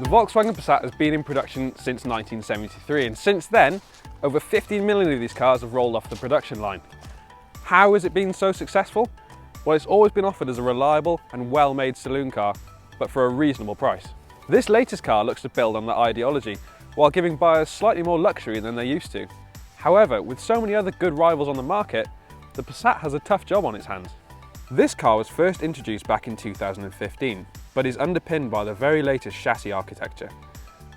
The Volkswagen Passat has been in production since 1973, and since then, over 15 million of these cars have rolled off the production line. How has it been so successful? Well, it's always been offered as a reliable and well-made saloon car, but for a reasonable price. This latest car looks to build on that ideology, while giving buyers slightly more luxury than they used to. However, with so many other good rivals on the market, the Passat has a tough job on its hands. This car was first introduced back in 2015, but is underpinned by the very latest chassis architecture.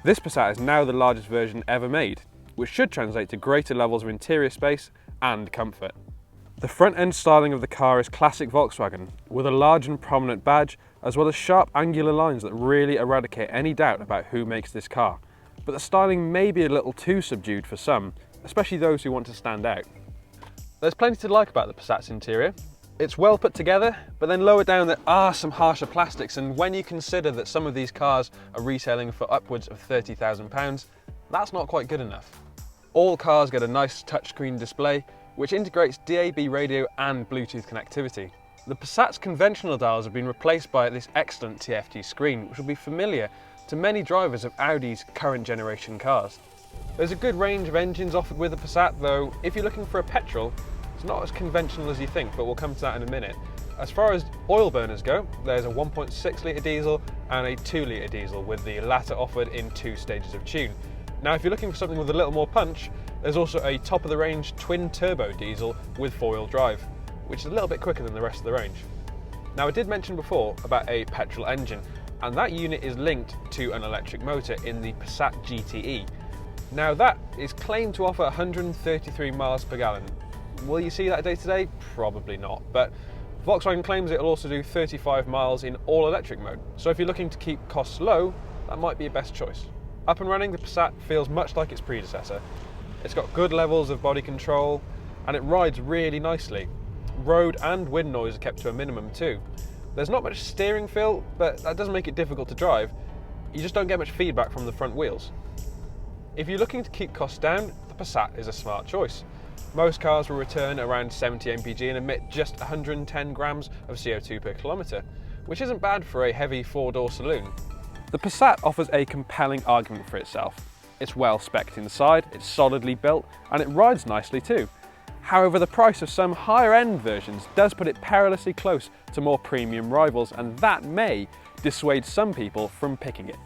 This Passat is now the largest version ever made, which should translate to greater levels of interior space and comfort. The front end styling of the car is classic Volkswagen, with a large and prominent badge, as well as sharp angular lines that really eradicate any doubt about who makes this car. But the styling may be a little too subdued for some, especially those who want to stand out. There's plenty to like about the Passat's interior. It's well put together, but then lower down there are some harsher plastics, and when you consider that some of these cars are retailing for upwards of £30,000, that's not quite good enough. All cars get a nice touchscreen display, which integrates DAB radio and Bluetooth connectivity. The Passat's conventional dials have been replaced by this excellent TFT screen, which will be familiar to many drivers of Audi's current generation cars. There's a good range of engines offered with the Passat, though if you're looking for a petrol, it's not as conventional as you think, but we'll come to that in a minute. As far as oil burners go, there's a 1.6 litre diesel and a 2 litre diesel, with the latter offered in 2 stages of tune. Now if you're looking for something with a little more punch, there's also a top of the range twin turbo diesel with 4-wheel drive, which is a little bit quicker than the rest of the range. Now I did mention before about a petrol engine, and that unit is linked to an electric motor in the Passat GTE. Now that is claimed to offer 133 miles per gallon. Will you see that day to day? Probably not, but Volkswagen claims it'll also do 35 miles in all electric mode. So if you're looking to keep costs low, that might be your best choice. Up and running, the Passat feels much like its predecessor. It's got good levels of body control, and it rides really nicely. Road and wind noise are kept to a minimum too. There's not much steering feel, but that doesn't make it difficult to drive. You just don't get much feedback from the front wheels. If you're looking to keep costs down, the Passat is a smart choice. Most cars will return around 70 mpg and emit just 110 grams of CO2 per kilometre, which isn't bad for a heavy 4-door saloon. The Passat offers a compelling argument for itself. It's well spec'd inside, it's solidly built, and it rides nicely too. However, the price of some higher end versions does put it perilously close to more premium rivals, and that may dissuade some people from picking it.